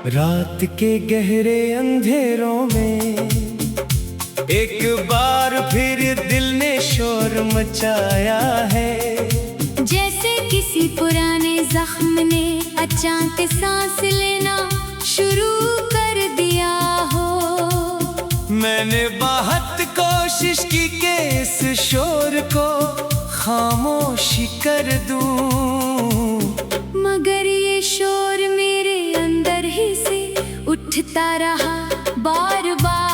रात के गहरे अंधेरों में एक बार फिर दिल ने शोर मचाया है। जैसे किसी पुराने जख्म ने अचानक सांस लेना शुरू कर दिया हो। मैंने बहुत कोशिश की कि इस शोर को खामोशी कर दूं, मगर ये शोर मेरे अंदर ही से उठता रहा बार बार।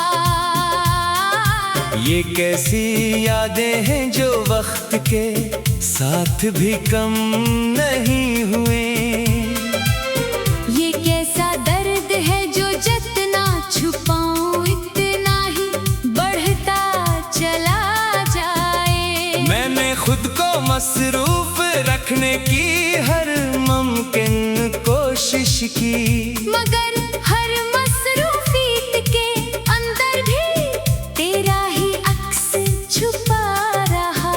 ये कैसी यादें हैं जो वक्त के साथ भी कम नहीं हुए। ये कैसा दर्द है जो जितना छुपाऊं इतना ही बढ़ता चला जाए। मैंने खुद को मसरूफ रखने की हर मुमकिन कोशिश की, मगर हर मसरूफियत के अंदर भी तेरा ही अक्स छुपा रहा।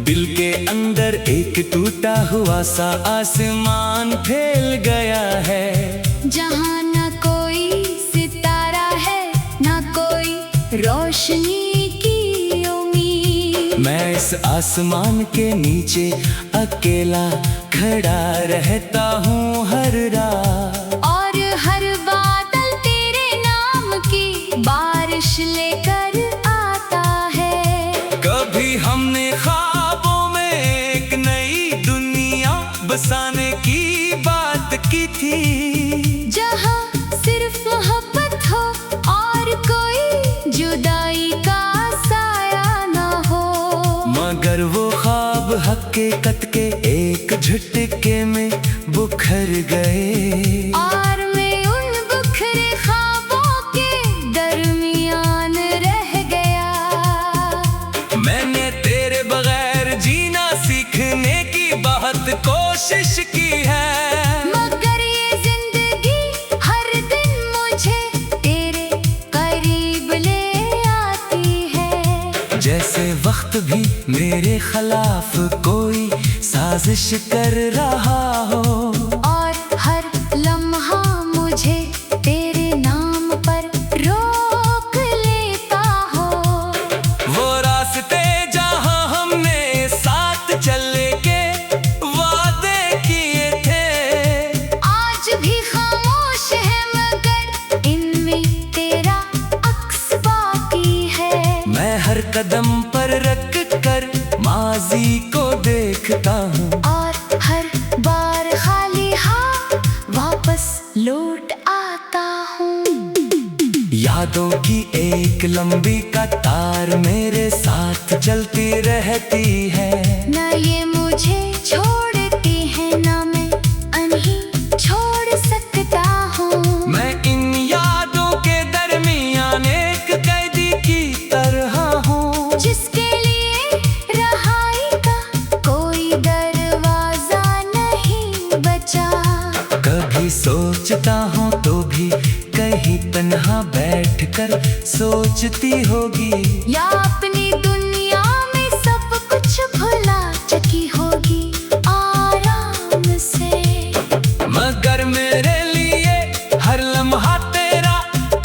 दिल के अंदर एक टूटा हुआ सा आसमान फैल गया है, जहाँ न कोई सितारा है न कोई रोशनी की उम्मीद। मैं इस आसमान के नीचे अकेला खड़ा रहता हूँ हर रात, और हर बादल तेरे नाम की बारिश लेकर आता है। कभी हमने ख्वाबों में एक नई दुनिया बसाने की बात की थी, जहाँ सिर्फ मोहब्बत हो और कोई जुदाई का साया ना हो। मगर वो ख्वाब हकीकत के एक झटके में बुखर गए, और मैं उन बुखरे ख्वाबों के दरमियान रह गया। मैंने तेरे बगैर जीना सीखने की बहुत कोशिश की है, मगर ये जिंदगी हर दिन मुझे तेरे करीब ले आती है। जैसे वक्त भी मेरे खिलाफ कोई साजिश कर रहा हो, और हर लम्हा मुझे तेरे नाम पर रोक लेता हो। वो रास्ते जहाँ हमने साथ चले के वादे किए थे, आज भी खामोश है मगर इनमें तेरा अक्स बाकी है। मैं हर कदम पर रख कर माजी को देखता हूँ, और हर बार खाली हाथ वापस लौट आता हूँ। यादों की एक लंबी कतार मेरे साथ चलती रहती है। न ये मुझे छोड़ती है न मैं उन्हें छोड़ सकता हूँ। मैं इन यादों के दरमियान एक कैदी की तरह हूँ, जिसके लिए रहाई का कोई दरवाजा नहीं बचा। कभी सोचता हूँ तो भी कहीं तन्हा बैठकर सोचती होगी, या अपनी दुनिया में सब कुछ भुला चुकी होगी आराम से। मगर मेरे लिए हर लम्हा तेरा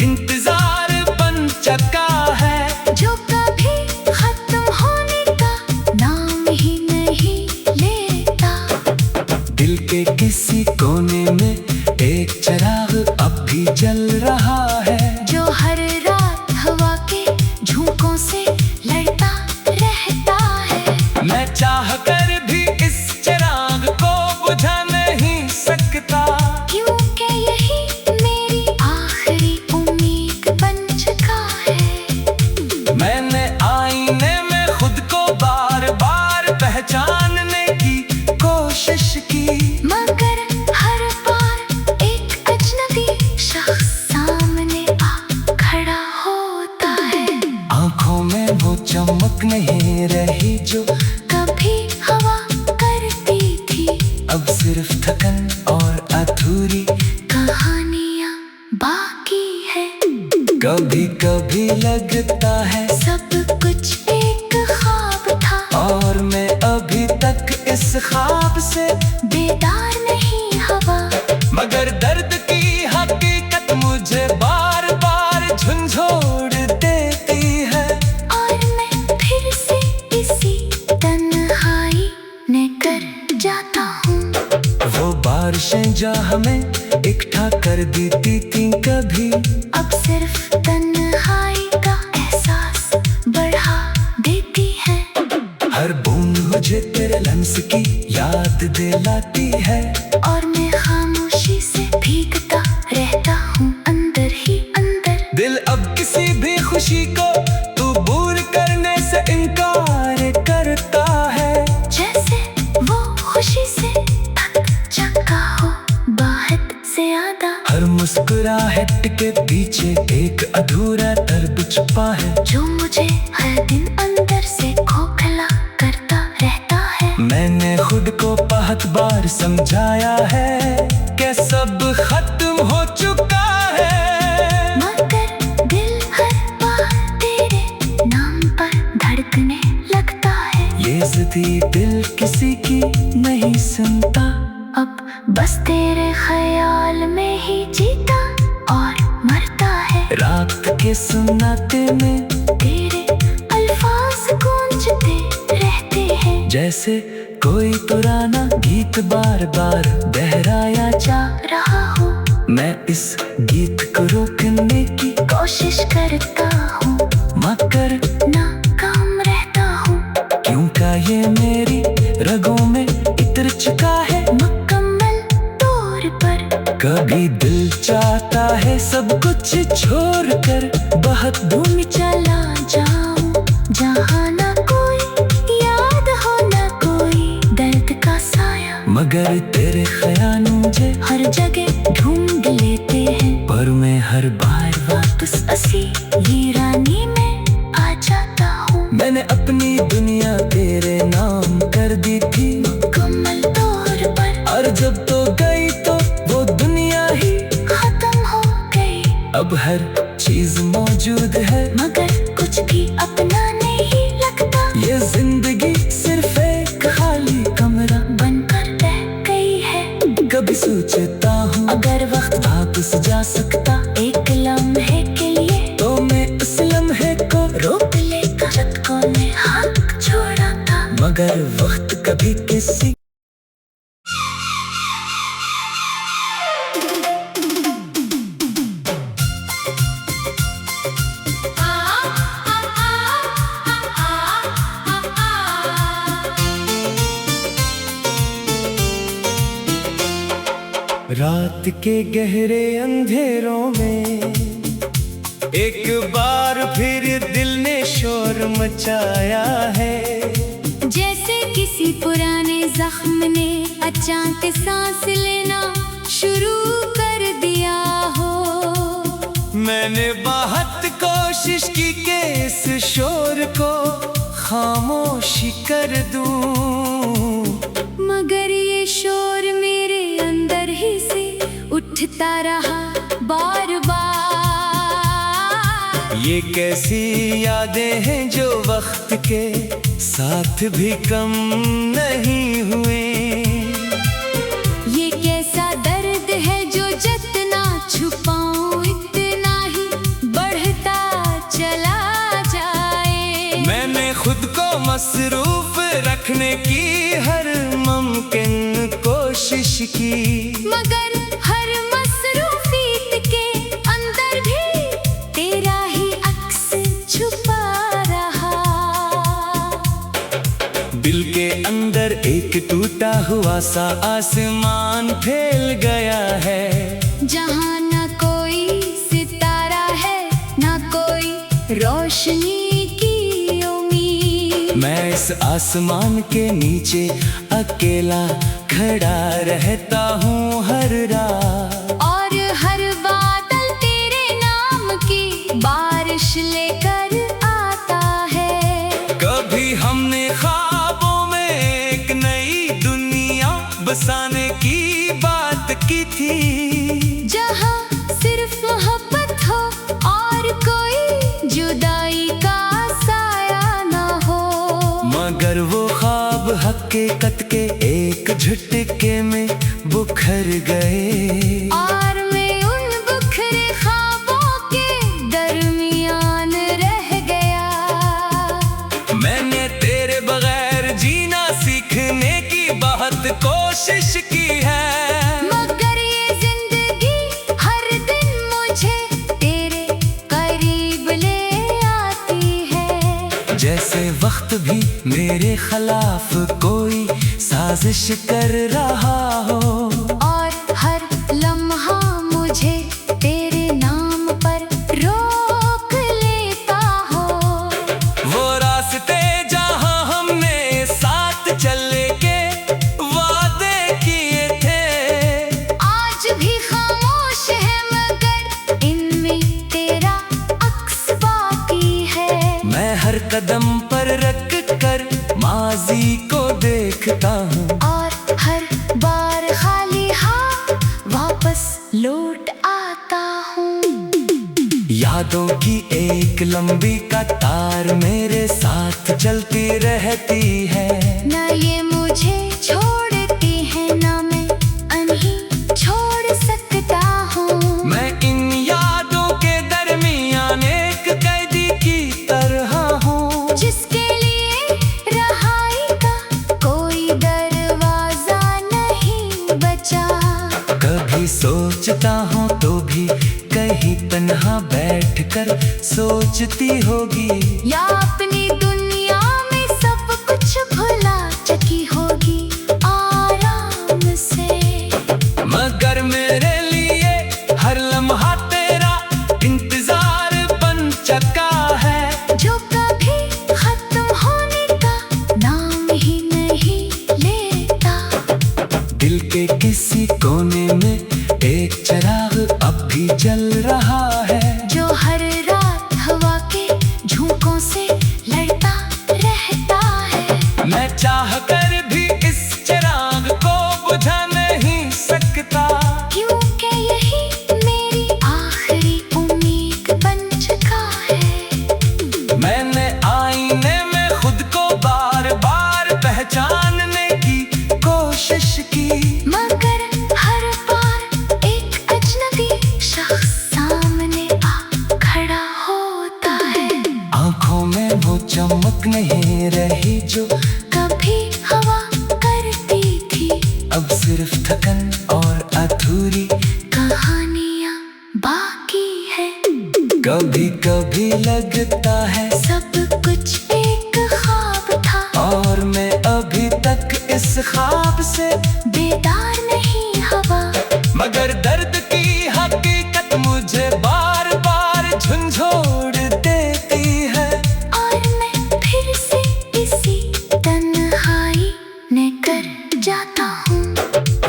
इंतजार बन चुका है, जो कभी खत्म होने का नाम ही नहीं लेता। दिल के किसी कोने में एक चिराग अब भी जल रहा है, जो हर रात हवा के झोंकों से लड़ता रहता है। मैं चाह कर भी इस चिराग को बुझा नहीं सकता, क्योंकि यही मेरी आखिरी उम्मीद बन चुका है। मैंने आईने में खुद को बार बार पहचानने की कोशिश की, मगर हर बार एक अजनबी शख्स सामने आ खड़ा होता है। आंखों में वो चमक नहीं रही जो कभी हवा करती थी, अब सिर्फ थकन और अधूरी कहानियाँ बाकी है। कभी कभी लगता है सब कुछ एक ख्वाब था, और मैं अभी तक इस ख्वाब से बेदार नहीं हवा। जाता हूँ। वो बारिशें जा हमें इकट्ठा कर देती थी कभी, अब सिर्फ तन्हाई का एहसास बढ़ा देती है। हर बूंद मुझे तेरे लम्स की याद दिलाती है, और मैं खामोशी से भीगता रहता हूँ अंदर ही अंदर। दिल अब किसी भी खुशी को तू दूर करने से इनकार करता है, जैसे वो खुशी से थक चुका हो बाहर से आधा। हर मुस्कुराहट के पीछे एक अधूरा दर्द छुपा है, जो मुझे हर दिन अंदर से खोखला करता रहता है। मैंने खुद को बहुत बार समझाया है कि सब खत्म हो चुका है, मगर दिल हर बार तेरे नाम पर धड़कने लगता है। ये ज़िद्दी दिल किसी की नहीं सुनता, अब बस तेरे ख्याल में ही जीता और मरता है। रात के सुनाते में तेरे अल्फाज गूंजते रहते हैं, जैसे कोई पुराना गीत बार बार दोहराया जा रहा हूँ। मैं इस गीत को रोकने की कोशिश करता हूँ, मगर नाकाम रहता हूँ। क्योंकि ये मेरी रगों में इतर चुका है मुकम्मल तौर पर कभी दिल चाहता है सब कुछ छोड़कर बहुत दूर चला जाऊं, जहाँ ना कोई याद हो ना कोई दर्द का साया। मगर तेरे ख्याल मुझे हर जगह ढूंढ लेते हैं, पर मैं हर बार वापस असी वीरानी में आ जाता हूँ। मैंने अपनी दुनिया तेरे नाम कर दी थी मुकम्मल तौर पर, और जब तो गई तो वो दुनिया ही खत्म हो गई। अब हर चीज मौजूद है, मगर कुछ भी अपना नहीं लगता। ये जिंदगी सिर्फ एक खाली कमरा बनकर रह गई है। कभी सोचता हूँ अगर वक्त वापस जा सकता एक लम्हे के लिए तो मैं उस लम्हे को रोक लेता, झटकों ने हाथ छोड़ा था। मगर वक्त कभी किसी रात के गहरे अंधेरों में एक बार फिर दिल ने शोर मचाया है, जैसे किसी पुराने जख्म ने अचानक सांस लेना शुरू कर दिया हो। मैंने बहुत कोशिश की कि इस शोर को खामोशी कर दूं, मगर ये शोर मेरे अंदर ही से उठता रहा बार बार। ये कैसी यादें हैं जो वक्त के साथ भी कम नहीं हुए, ये कैसा दर्द है जो जितना छुपाऊं इतना ही बढ़ता चला जाए। मैंने खुद को मसरूफ रखने की हर मुमकिन कोशिश की, मगर हर मसरूफियत के अंदर भी तेरा ही अक्स छुपा रहा। दिल के अंदर एक टूटा हुआ सा आसमान फैल गया है, जहाँ ना कोई सितारा है ना कोई रोशनी की उम्मीद। मैं इस आसमान के नीचे अकेला खड़ा रहता हूँ हर रात, और हर बादल तेरे नाम की बारिश लेकर आता है। कभी हमने ख्वाबों में एक नई दुनिया बसाने की बात की थी, जहाँ सिर्फ मोहब्बत हो और कोई जुदाई का साया ना हो। मगर वो ख्वाब हकीकत के एक झटके में बुखर गए, और मैं उन बुखरे ख्वाबों के दरमियान रह गया। मैंने तेरे बगैर जीना सीखने की बहुत रात कोशिश की है। मगर ये जिंदगी हर दिन मुझे तेरे करीब ले आती है। जैसे वक्त भी मेरे खिलाफ कोई साजिश कर रहा हो, और हर लम्हा मुझे तेरे नाम पर रोक लेता हो। वो रास्ते जहां हमने साथ चले के वादे किए थे, आज भी खामोश है मगर इनमें तेरा अक्स बाकी है। मैं हर कदम पर रख कर माजी को देखता हूँ, और हर बार खाली हाथ वापस लौट आता हूँ। यादों की एक लंबी कतार मेरे साथ चलती रहती है। न ये मुझे छोड़ती है, न मैं उन्हें छोड़ सकता हूँ। मैं इन यादों के दरमियान एक कैदी की तरह हूँ, जिसके लिए रहाई का कोई दरवाजा नहीं बचा। कभी सोचता हूँ तो भी कहीं तन्हा बैठकर सोचती होगी, या अपनी दुनिया में सब कुछ भुला चुकी होगी आराम से। मगर मेरे लिए हर लम्हा तेरा इंतजार बन चुका है, जो कभी खत्म होने का नाम ही नहीं लेता। दिल के किसी कोने में एक चिराग अब भी जल रहा है, जो हर रात हवा के झोंकों से लड़ता रहता है। मैं चाह कर भी इस चिराग को बुझा नहीं सकता, क्योंकि यही मेरी आखिरी उम्मीद बन चुका है। मैंने आईने में खुद को बार बार पहचानने की कोशिश की, मगर हर बार एक अजनबी शख्स सामने आ खड़ा होता है। आंखों में वो चमक नहीं रही जो कभी हवा करती थी, अब सिर्फ थकन और अधूरी कहानियां बाकी है। कभी कभी लगता है सब कुछ एक ख्वाब था, और मैं अभी तक इस ख्वाब से बेदार नहीं हवा। मगर दर्द की हकीकत मुझे बार बार झंझोड़ देती है, और मैं फिर से इसी तन्हाई में कर जाता हूँ।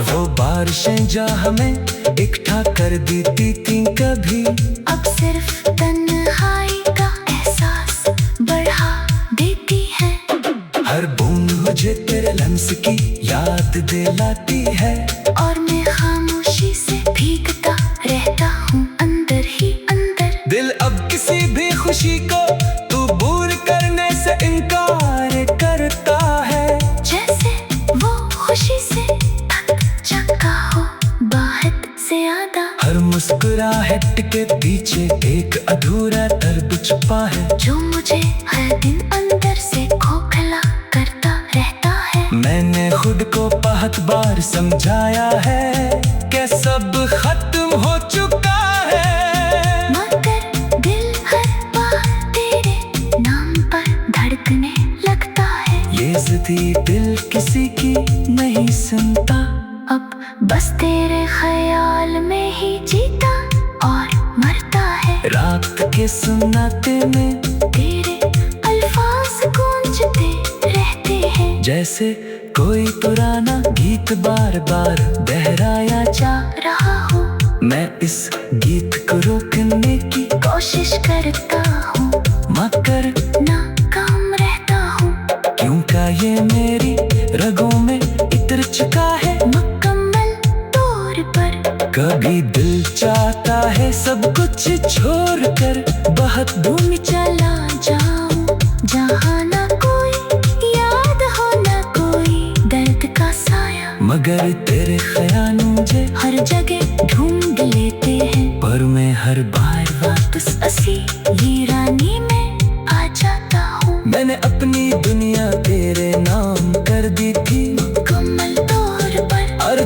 वो बारिशें जो हमें इकट्ठा कर देती थी कभी, अब सिर्फ तन्हाई का एहसास बढ़ा देती है। हर बूंद मुझे तेरे लम्स की याद दिलाती है, और मैं खामोशी से भीगता रहता हूँ अंदर ही अंदर। दिल अब किसी भी खुशी को कबूल करने से इनकार करता है, जैसे वो खुशी से थक चुका हो बहुत ज्यादा। हर मुस्कुराहट के पीछे एक अधूरा दर्द छुपा है, जो मुझे हर दिन अंदर से खोखला करता रहता है। मैंने खुद को बहुत बार समझाया है कि सब खत्म हो चुका है, मगर दिल हर बार तेरे नाम पर धड़कने लगता है। ये ज़िद्दी दिल किसी की नहीं सुनता, अब बस तेरे ख्याल में ही जीता और मरता है। रात के सुनाते में तेरे अल्फाज गूंजते रहते हैं, जैसे कोई पुराना गीत बार बार दोहराया जा रहा हूँ। मैं इस गीत को रोकने की कोशिश करता हूँ, मगर नाकाम रहता हूँ। क्योंकि ये मेरी रगों में इतर चुका है मुकम्मल तौर पर। कभी दिल चाहता है सब कुछ छोड़कर बहुत दूर चला जाऊं जहाँ ना कोई याद हो ना कोई दर्द का साया, मगर तेरे ख्याल मुझे हर जगह ढूंढ लेते हैं। पर मैं हर बार वापस असी वीरानी में आ जाता हूँ। मैंने अपनी दुनिया तेरे नाम कर दी थी, मुकम्मल तौर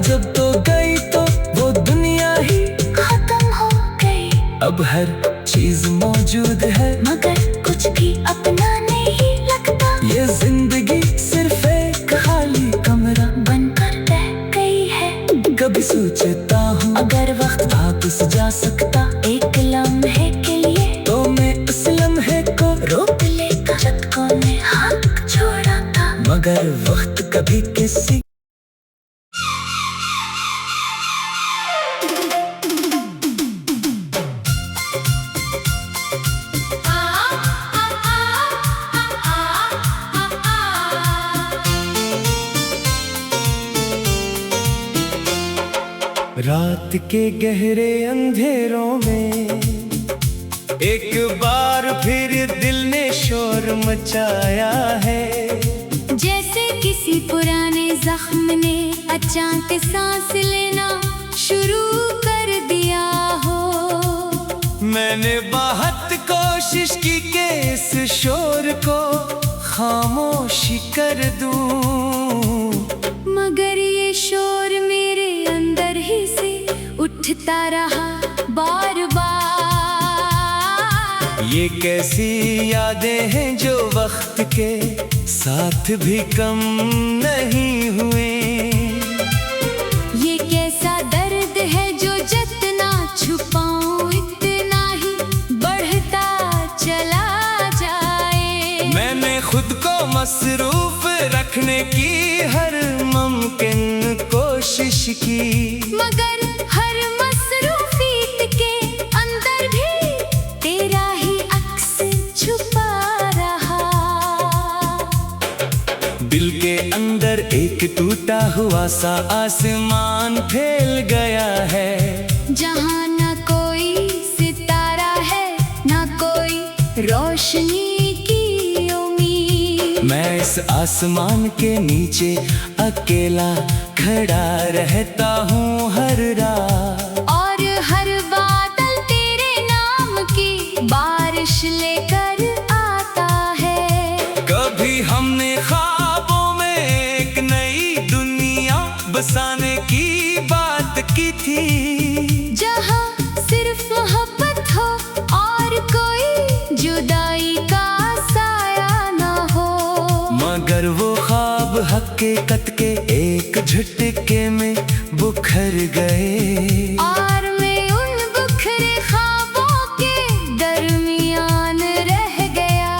जब तो गई तो वो दुनिया ही खत्म हो गई। अब हर चीज मौजूद है मगर कुछ भी अपना नहीं लगता। ये जिंदगी सिर्फ एक खाली कमरा बनकर रह गई है। कभी सोचता हूँ अगर वक्त वापस जा सकता एक लम्हे के लिए तो मैं उस लम्हे को रोक लेता। शतकों ने हाथ छोड़ा था मगर वक्त कभी किसी रात के गहरे अंधेरों में एक बार फिर दिल ने शोर मचाया है। जैसे किसी पुराने जख्म ने अचानक सांस लेना शुरू कर दिया हो। मैंने बहुत कोशिश की कि इस शोर को खामोशी कर दूं, मगर ये शोर मेरे अंदर ही से उठता रहा बार बार। ये कैसी यादें हैं जो वक्त के साथ भी कम नहीं हुए। ये कैसा दर्द है जो जितना छुपाऊं इतना ही बढ़ता चला जाए। मैंने खुद को मसरूफ रखने की हर मुमकिन कोशिश की, मगर हर मसरूफियत के अंदर भी तेरा ही अक्स छुपा रहा। दिल के अंदर एक टूटा हुआ सा आसमान फैल गया है, जहाँ न कोई सितारा है न कोई रोशनी की उम्मीद। मैं इस आसमान के नीचे अकेला खड़ा रहता हूँ हर रात, और हर बादल तेरे नाम की बारिश लेकर आता है। कभी हमने ख्वाबों में एक नई दुनिया बसाने की बात की थी, जहाँ सिर्फ मोहब्बत हो और कोई जुदाई का साया न हो। मगर वो ख्वाब हकीकत के एक झटके में बुखर गए, और मैं उन बुखरे ख्वाबों के दरमियान रह गया।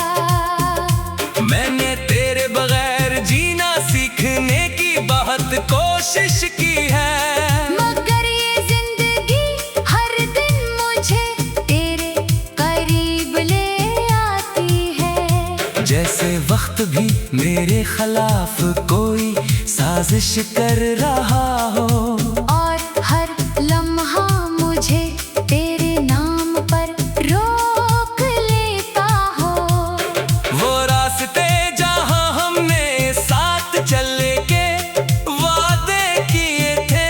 मैंने तेरे बगैर जीना सीखने की बहुत कोशिश की है, मगर ये जिंदगी हर दिन मुझे तेरे करीब ले आती है। जैसे वक्त भी मेरे खिलाफ कोई साजिश कर रहा हो, और हर लम्हा मुझे तेरे नाम पर रोक लेता हो। वो रास्ते जहाँ हमने साथ चले के वादे किए थे,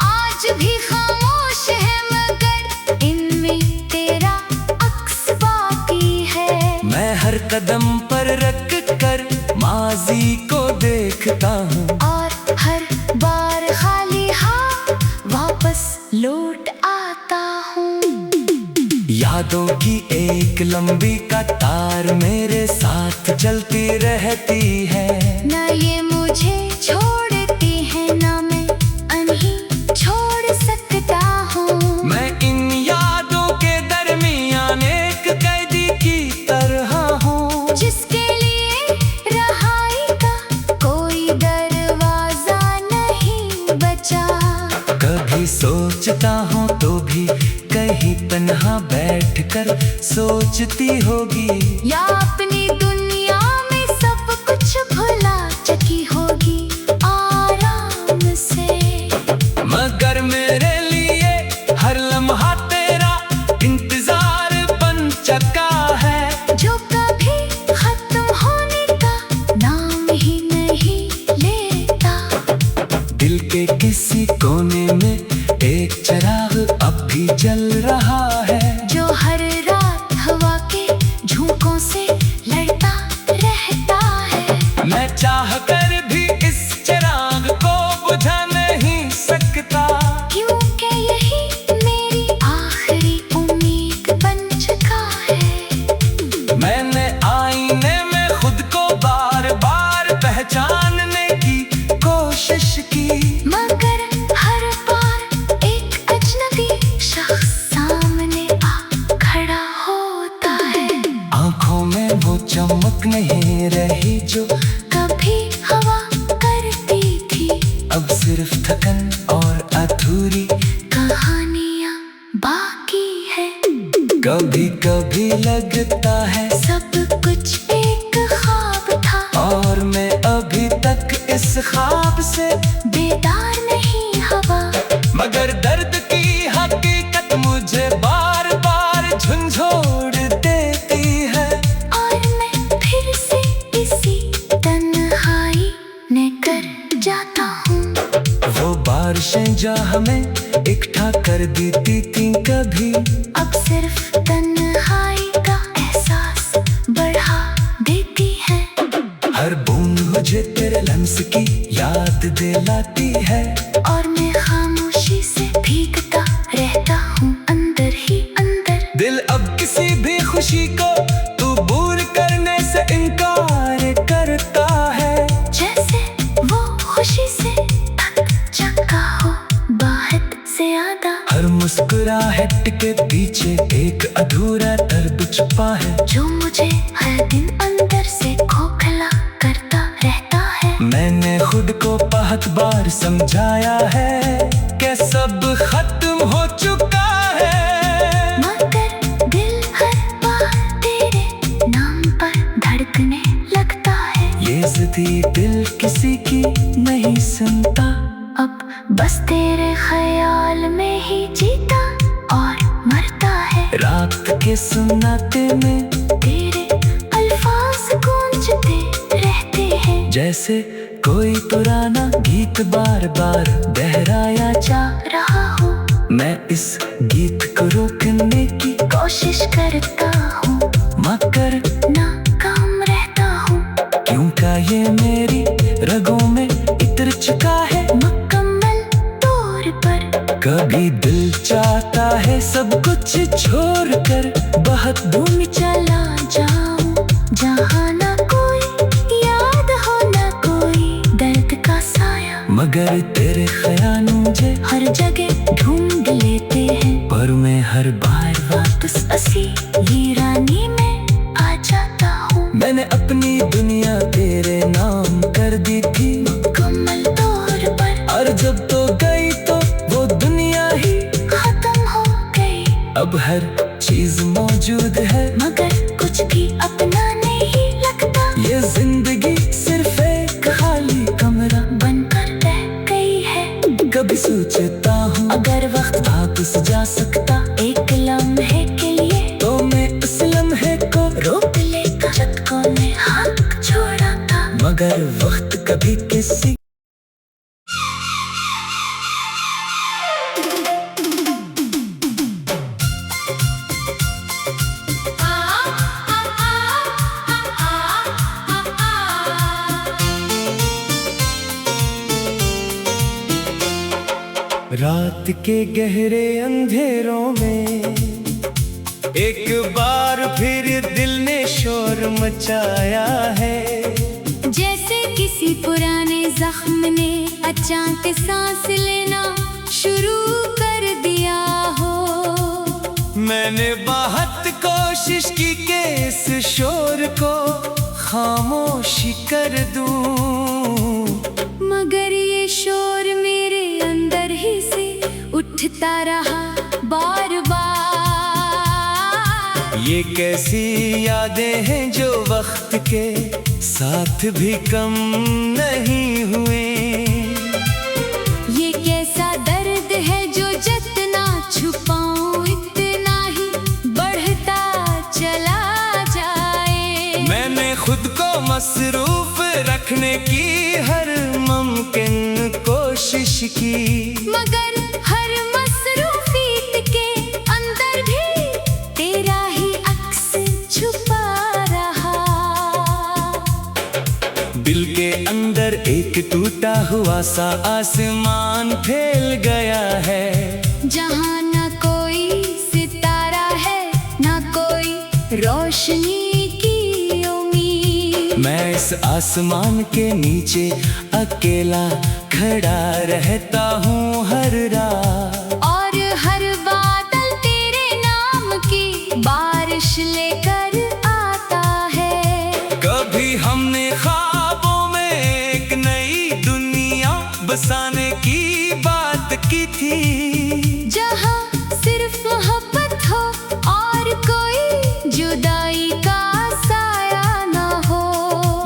आज भी खामोश है मगर इनमें तेरा अक्स बाकी है। मैं हर कदम पर रख कर माजी को देखता हूँ, और हर बार खाली हाथ वापस लौट आता हूँ। यादों की एक लंबी कतार मेरे साथ चलती रहती है। न ये मुझे छोड़ती है न मैं उन्हें छोड़ सकता हूँ। मैं इन यादों के दरमियान एक कैदी की तरह हूँ, जिसके लिए रहाई का कोई दरवाजा नहीं बचा। कभी सोचता हूँ तो भी कहीं तन्हा बैठकर सोचती होगी, या अपनी दुनिया में सब कुछ भुला चुकी होगी आराम से। मगर मेरे लिए हर लम्हा तेरा इंतजार बन चुका है, जो कभी खत्म होने का नाम ही नहीं लेता। दिल के किसी कोने में एक चिराग अब भी जल रहा है, जो हर रात हवा के झोंकों से लड़ता रहता है। मैं चाह कर भी इस चिराग को बुझा नहीं मगर हर बार एक अजनबी शख्स सामने आ खड़ा होता है। आंखों में वो चमक नहीं रही जो कभी हवा करती थी, अब सिर्फ थकन और अधूरी कहानियां बाकी है। कभी कभी लगता है सब कुछ एक ख्वाब था, और मैं अभी तक इस ख्वाब से बेदार नहीं हवा। मगर दर्द की हकीकत मुझे बार बार झंझोड़ देती है। और मैं फिर से इसी तन्हाई में कर जाता हूँ। वो बारिशें जो हमें इकट्ठा कर देती थी कभी, अब सिर्फ तन्हाई का एहसास बढ़ा देती है। हर बूंद मुझे तेरे लम्स की याद दिलाती है। और मैं खामोशी से भीगता रहता हूँ अंदर ही अंदर। दिल अब किसी भी खुशी को कबूल करने से इनकार करता है। जैसे वो खुशी से थक चुका हो बहुत ज्यादा। हर मुस्कुराहट के पीछे एक अधूरा दर्द छुपा है, जो मुझे हर दिन अंदर से खोखला करता रहता है। मैंने खुद को बहुत बार समझाया है कि सब खत्म हो चुका है। मगर दिल हर बार तेरे नाम पर धड़कने लगता है। ये ज़िद्दी दिल किसी की नहीं सुनता, अब बस तेरे ख्याल में ही जीता और मरता है। रात के सुनाते में तेरे अल्फाज गूंजते रहते हैं, जैसे कोई पुराना गीत बार बार दोहराया जा रहा हूँ। मैं इस गीत को रोकने की कोशिश करता हूँ, मगर नाकाम रहता हूँ। क्योंकि ये मेरी रगों में इतर चुका है मुकम्मल तौर पर। कभी दिल चाहता है सब कुछ छोड़कर बहुत दूर चला जाऊं जहाँ ना कोई याद हो ना कोई दर्द का साया। मगर तेरे ख्याल मुझे हर जगह ढूंढ लेते हैं, पर मैं हर बार वापस असी वीरानी में आ जाता हूँ। मैंने अपनी दुनिया तेरे नाम कर दी थी मुकम्मल तौर पर। और जब तो गई तो वो दुनिया ही खत्म हो गई। अब हर चीज मौजूद है, मगर कुछ भी अपना नहीं लगता। ये जिंदगी सिर्फ एक खाली कमरा बनकर रह गई है। कभी सोचता हूँ अगर वक्त वापस जा सकता एक लम्हे के लिए तो मैं उस लम्हे को रोक लेता। जब को मैं हक छोड़ा था, मगर वक्त कभी किसी रात के गहरे अंधेरों में एक बार फिर दिल ने शोर मचाया है। जैसे किसी पुराने जख्म ने अचानक सांस लेना शुरू कर दिया हो। मैंने बहुत कोशिश की कि इस शोर को खामोशी कर दूं, मगर ये शोर मेरे अंदर ही से उठता रहा बार बार। ये कैसी यादें हैं जो वक्त के साथ भी कम नहीं हुए। ये कैसा दर्द है जो जितना छुपाऊं इतना ही बढ़ता चला जाए। मैंने खुद को मसरूफ रखने की हर मुमकिन कोशिश की, मगर हर मसरूफियत के अंदर भी तेरा ही अक्स छुपा रहा। दिल के अंदर एक टूटा हुआ सा आसमान फैल गया है, जहाँ ना कोई सितारा है ना कोई रोशनी की उम्मीद। मैं इस आसमान के नीचे अकेला खड़ा रहता हूँ हर रात। और हर बादल तेरे नाम की बारिश लेकर आता है। कभी हमने ख्वाबों में एक नई दुनिया बसाने की बात की थी, जहाँ सिर्फ मोहब्बत हो और कोई जुदाई का साया ना हो।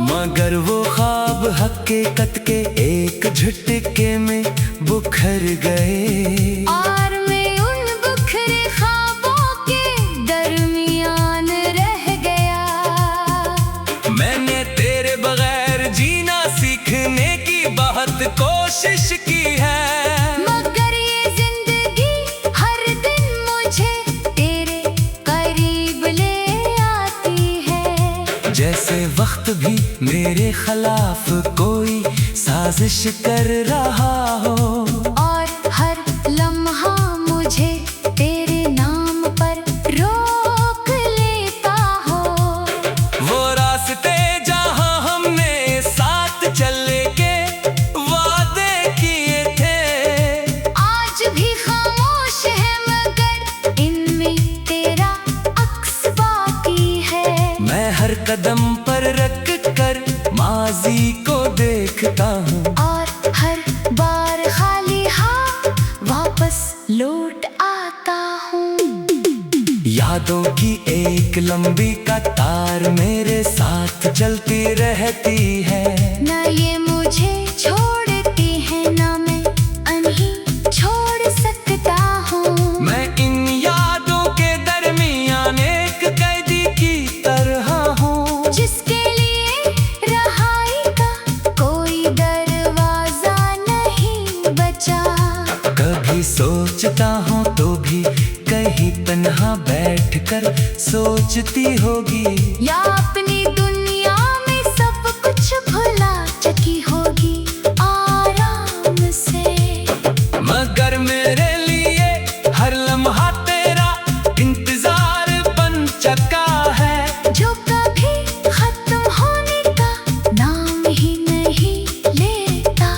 मगर वो ख्वाब हकीकत के एक झटके में बुखर गए। और मैं उन बुखरे ख्वाबों के दरमियान रह गया। मैंने तेरे बगैर जीना सीखने की बहुत कोशिश की है, मगर ये जिंदगी हर दिन मुझे तेरे करीब ले आती है। जैसे वक्त भी मेरे खिलाफ कोई साजिश कर रहा हो, और हर लम्हा मुझे तेरे नाम पर रोक लेता हो। वो रास्ते जहां हमने साथ चले के वादे किए थे, आज भी खामोश है मगर इनमें तेरा अक्स बाकी है। मैं हर कदम पर रख कर माजी को देखता हूँ, और हर बार खाली हाथ वापस लौट आता हूँ। यादों की एक लंबी कतार मेरे साथ चलती रहती है। न ये मुझे छोड़ती है, न मैं इन्हीं छोड़ सकता हूँ। मैं इन यादों के दरमियान एक कैदी की तरह हूँ, जिसके लिए रहाई का कोई दरवाजा नहीं बचा। कभी सोचता हूँ तो भी कहीं तन्हा बैठकर सोचती होगी, या अपनी दुनिया में सब कुछ भुला चुकी होगी आराम से। मगर मेरे लिए हर लम्हा तेरा इंतजार बन चुका है, जो कभी खत्म होने का नाम ही नहीं लेता।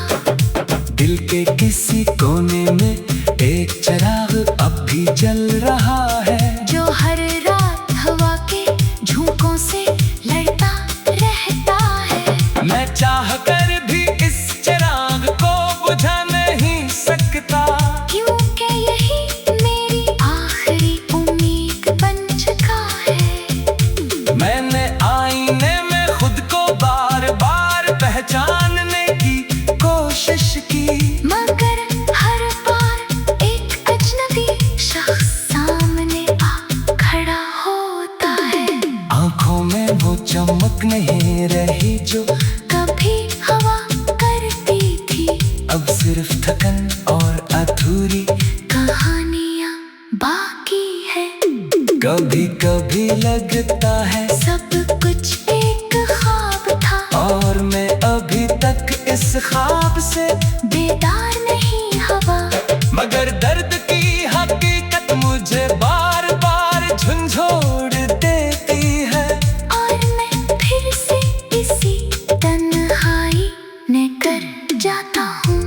दिल के किसी कोने में एक चिराग अब भी जल रहा है, जो हर रात हवा के झोंकों से लड़ता रहता है। मैं चाह कर भी इस चिराग को बुझा नहीं सकता, क्योंकि यही मेरी आखिरी उम्मीद बन चुका है। मैंने आईने में खुद को बार बार पहचानने की कोशिश की, मगर हर बार एक अजनबी शख्स सामने आ खड़ा होता है। आंखों में वो चमक नहीं रही जो कभी हवा करती थी, अब सिर्फ थकन और अधूरी कहानियाँ बाकी है। कभी कभी लगता है सब कुछ एक ख्वाब था, और मैं अभी तक इस ख्वाब से बेदार नहीं हवा। मगर दर्द की हकीकत मुझे बार बार झंझोड़ देती है, और मैं फिर से इसी तन्हाई में कर जाता हूँ।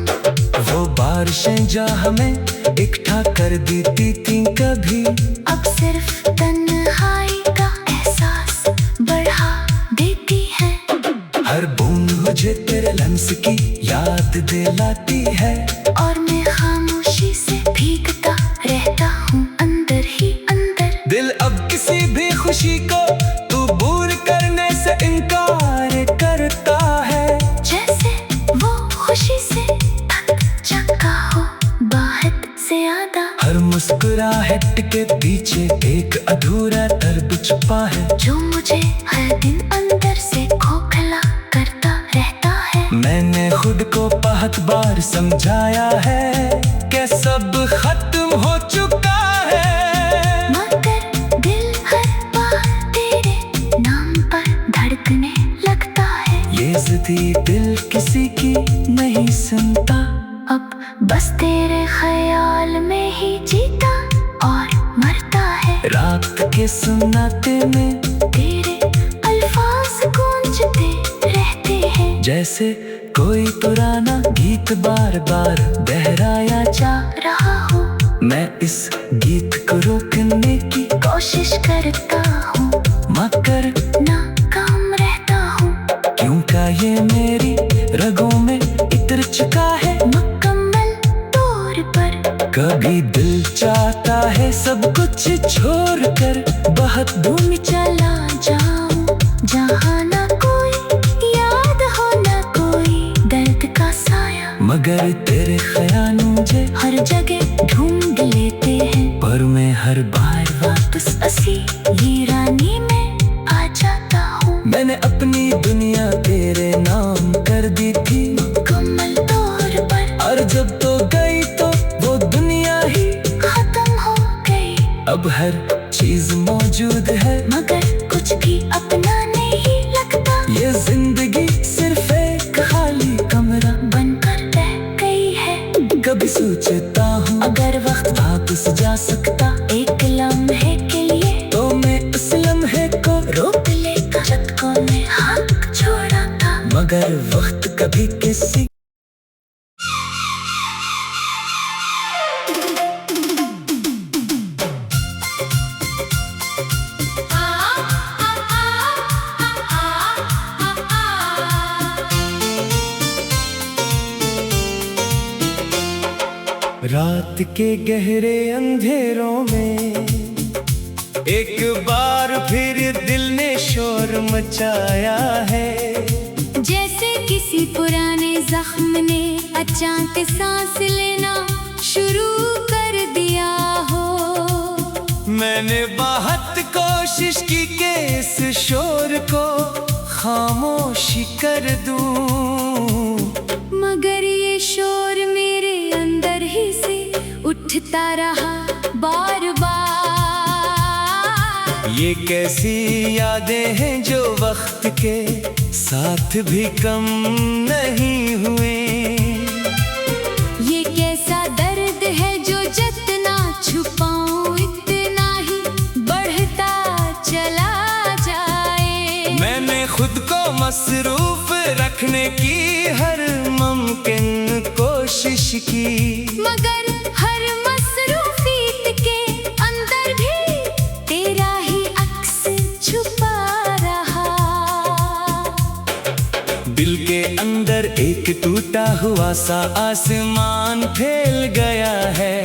वो बारिशें जो हमें इकट्ठा कर देती थी कभी, अब सिर्फ तन्हाई का एहसास बढ़ा देती है। हर बूंद मुझे तेरे लम्स की याद दिलाती है, और मैं खामोशी से भीगता रहता हूँ अंदर ही अंदर। दिल अब किसी भी खुशी को कबूल करने से इनकार करता है, जैसे वो खुशी से थक चुका हो बाहर से ज्यादा। हर मुस्कुराहट के पीछे एक अधूरा दर्द छुपा है, जो मुझे हर दिन अंदर से खोखला करता रहता है। मैंने खुद को बहुत बार समझाया है कि सब खत्म हो चुका है, मगर दिल हर बार तेरे नाम पर धड़कने लगता है। ये ज़िद्दी दिल किसी की नहीं सुनता, अब बस तेरे ख्याल में ही जीता और मरता है। रात के सुनाते में तेरे अल्फाज गूंजते रहते जैसे कोई पुराना गीत बार बार दोहराया जा रहा हूँ, मैं इस गीत को रोकने की कोशिश करता हूँ, मगर नाकाम रहता हूँ। क्यों का ये मेरी रगों में इतर चुका है मुकम्मल तौर पर कभी दिल चाहता है सब कुछ छोड़कर बहुत दूर चला जाऊं, जहाँ ना कोई याद हो ना कोई दर्द का साया। मगर तेरे ख्याल मुझे हर जगह ढूंढ लेते हैं, पर मैं हर बार वापस असी वीरानी में आ जाता हूँ। मैंने अपनी दुनिया तेरे नाम कर दी थी मुकम्मल तौर पर, और जब तो गई तो वो दुनिया ही खत्म हो गई। अब हर चीज मौजूद है मगर कुछ भी अपना नहीं लगता, ये जिंदगी सिर्फ एक खाली कमरा बनकर रह गई है। कभी सोचता हूँ अगर वक्त वापस जा सकता एक लम्हे के लिए तो मैं उस लम्हे को रोक लेता, झटकों में हाथ छोड़ा था। मगर वक्त कभी किसी रात के गहरे अंधेरों में एक बार फिर दिल ने शोर मचाया है। जैसे किसी पुराने जख्म ने अचानक सांस लेना शुरू कर दिया हो। मैंने बहुत कोशिश की कि इस शोर को खामोशी कर दूं, मगर ये शोर मेरे अंदर ही से उठता रहा बार बार। ये कैसी यादें हैं जो वक्त के साथ भी कम नहीं हुए। ये कैसा दर्द है जो जितना छुपाऊं इतना ही बढ़ता चला जाए। मैंने खुद को मसरूफ रखने की हर मुमकिन कोशिश की, मगर हर मसरूफियत के अंदर भी तेरा ही अक्स छुपा रहा। दिल के अंदर एक टूटा हुआ सा आसमान फैल गया है,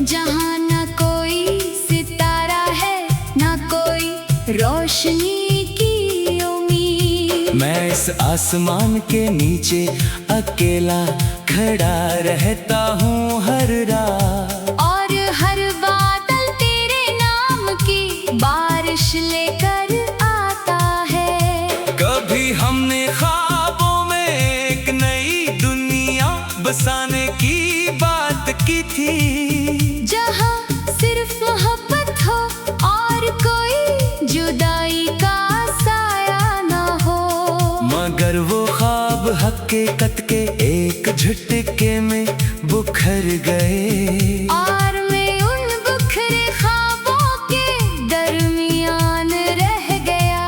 जहाँ ना कोई सितारा है ना कोई रोशनी की उम्मीद। मैं इस आसमान के नीचे अकेला खड़ा रहता हूँ हर रात, और हर बादल तेरे नाम की बारिश लेकर आता है। कभी हमने ख्वाबों में एक नई दुनिया बसाने की बात की थी, जहाँ सिर्फ मोहब्बत हो और कोई जुदाई का साया ना हो। मगर वो ख्वाब हकीकत के एक झटके में बुखर गए, और मैं उन बुखरे ख्वाबों के दरमियान रह गया।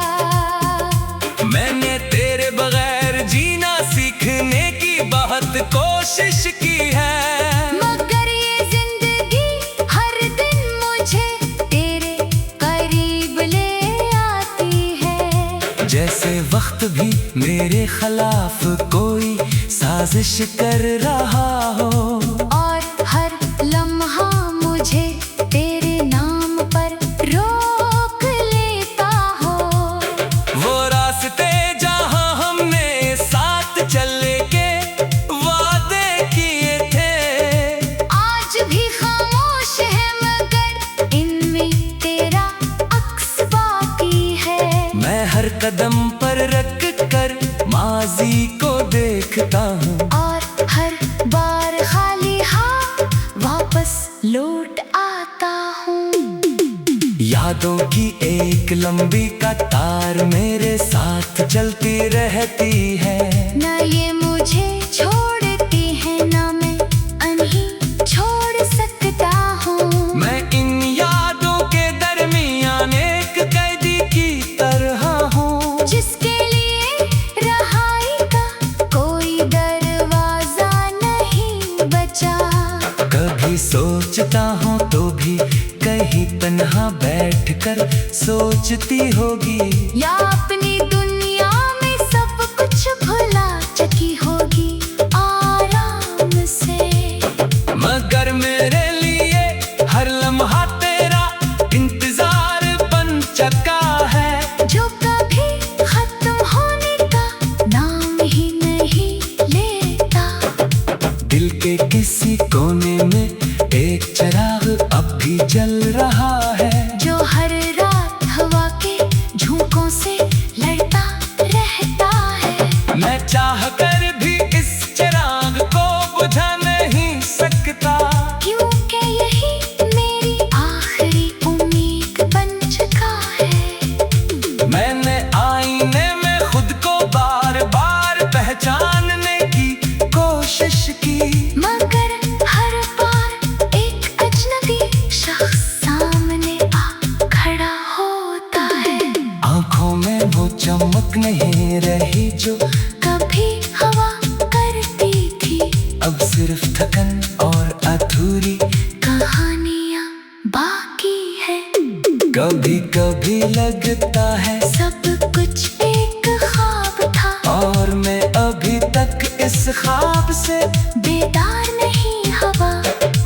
मैंने तेरे बगैर जीना सीखने की बहुत कोशिश की है, मगर ये जिंदगी हर दिन मुझे तेरे करीब ले आती है। जैसे वक्त भी मेरे खिलाफ कोई साजिश कर रहा हो, और हर लम्हा मुझे तेरे नाम पर रोक लेता हो। वो रास्ते जहाँ हमने साथ चलने के वादे किए थे, आज भी खामोश है मगर इनमें तेरा अक्स बाकी है। मैं हर कदम पर रख कर माजी को देखता हूँ, और हर बार खाली हाथ वापस लौट आता हूँ। यादों की एक लंबी कतार मेरे साथ चलती रहती है, न ये मुझे छोड़ती है ना मैं उन्हें छोड़ सकता हूँ। मैं इन यादों के दरमियान एक कैदी की तरह हूँ, जिसके लिए रहाई का कभी सोचता हूँ तो भी कहीं तन्हा बैठकर सोचती होगी, या अपनी दुनिया में सब कुछ भुला चुकी होगी आराम से। मगर मेरे लिए हर लम्हा तेरा इंतजार बन चुका है, जो कभी खत्म होने का नाम ही नहीं लेता। दिल के किसी कोने में एक चिराग अब भी जल रहा है, जो हर रात हवा के झोंकों से लड़ता रहता है। मैं चाह कर भी इस चिराग को बुझा नहीं सकता, क्योंकि यही मेरी आखिरी उम्मीद बन चुका है। मैंने आईने में खुद को बार बार पहचानने की कोशिश की, मगर हर बार एक अजनबी शख्स सामने आ खड़ा होता है। आंखों में वो चमक नहीं रही जो कभी हवा करती थी, अब सिर्फ थकन और अधूरी कहानियां बाकी है। कभी कभी लगता है सब कुछ एक ख्वाब था, और मैं अभी तक इस ख्वाब से बेदार नहीं हवा।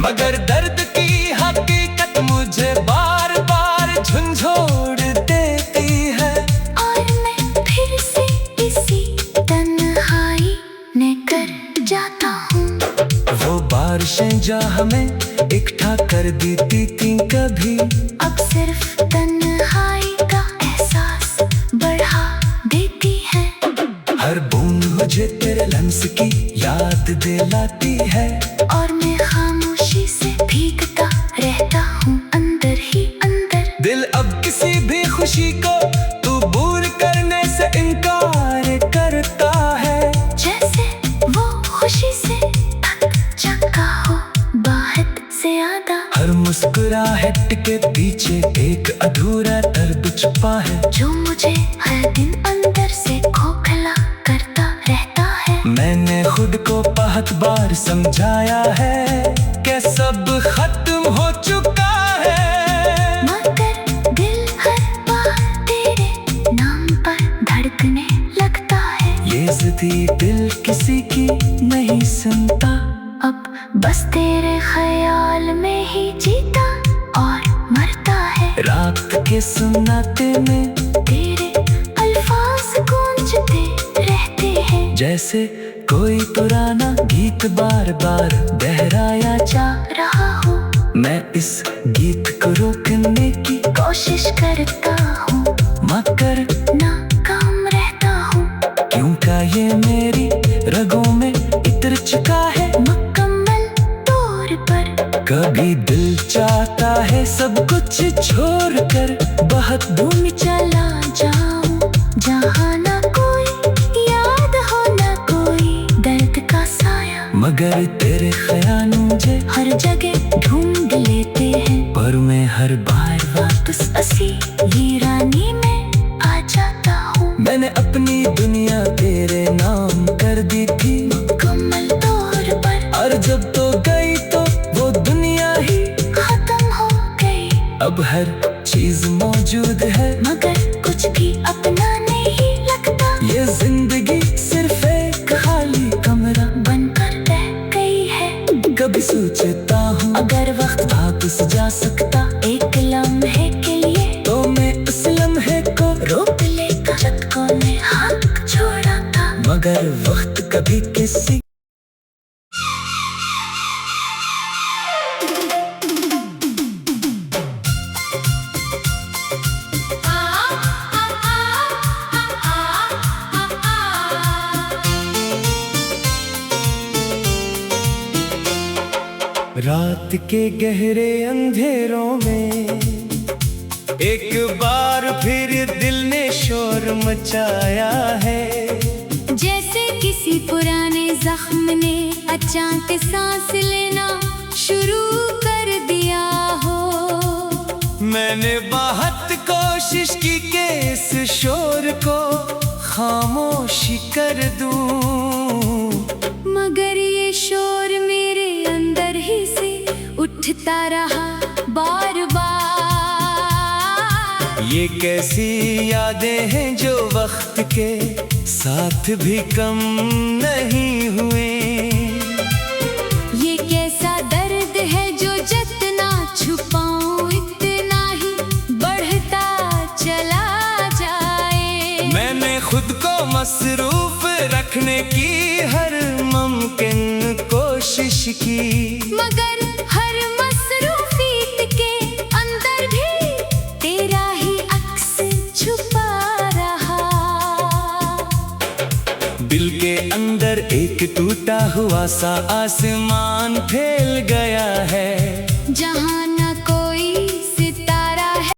मगर दर्द की हकीकत मुझे बार बार झंझोड़ देती है, और मैं फिर से इसी तन्हाई में कर जाता हूँ। वो बारिशें जा हमें इकट्ठा कर देती थी कभी, अब सिर्फ तन्हाई का एहसास बढ़ा देती है। हर बूंद मुझे तेरे लम्स की याद दिलाती है, और मैं खामोशी से भीगता रहता हूँ अंदर ही अंदर। दिल अब किसी भी खुशी को कबूल करने से इनकार करता है, जैसे वो खुशी से थक चुका हो बहुत ज्यादा। हर मुस्कुराहट के पीछे एक अधूरा दर्द छुपा है, जो मुझे हर दिन अंदर से खोखला करता रहता है। मैंने खुद को बहुत बार समझाया है कि सब खत्म हो चुका है, मगर दिल हर बार तेरे नाम पर धड़कने लगता है। ये ज़िद्दी दिल किसी की नहीं सुनता, अब बस तेरे ख्याल में ही जीता और मरता है। रात के सुनाते में तेरे अल्फाज गूंजते रहते हैं, जैसे कोई पुराना गीत बार बार दोहराया जा रहा हूँ। मैं इस गीत को रोकने की कोशिश करता हूँ, मगर नाकाम रहता हूँ। क्योंकि ये मेरी रगों में इतर चुका है मुकम्मल तौर पर कभी दिल चाहता है सब कुछ छोड़कर बहुत दूर चला जाऊं, जहाँ ना कोई याद हो ना कोई दर्द का साया। मगर तेरे ख्याल मुझे हर जगह ढूंढ लेते हैं, पर मैं हर बार वापस असी वीरानी में आ जाता हूँ। मैंने अपनी दुनिया तेरे नाम कर दी थी मुकम्मल तौर पर, और जब तो गई तो वो दुनिया ही खत्म हो गई। अब हर चीज मौजूद है, मगर कुछ भी अपना नहीं लगता। ये जिंदगी सिर्फ एक खाली कमरा बनकर रह गई है। कभी सोचता हूँ अगर वक्त वापस जा सकता एक लम्हे के लिए तो मैं उस लम्हे को रोक लेता। झटकों ने हाथ छोड़ा था, मगर वक्त कभी किसी रात के गहरे अंधेरों में एक बार फिर दिल ने शोर मचाया है, जैसे किसी पुराने जख्म ने अचानक सांस लेना शुरू कर दिया हो। मैंने बहुत कोशिश की कि इस शोर को खामोशी कर दूं, मगर ये शोर मेरे अंदर ही से उठता रहा बार बार। ये कैसी यादें हैं जो वक्त के साथ भी कम नहीं हुए। ये कैसा दर्द है जो जितना छुपाऊं इतना ही बढ़ता चला जाए। मैंने खुद को मसरूफ रखने की हर मुमकिन कोशिश की, मगर हर मसरूफियत के अंदर भी तेरा ही अक्स छुपा रहा। दिल के अंदर एक टूटा हुआ सा आसमान फैल गया है, जहां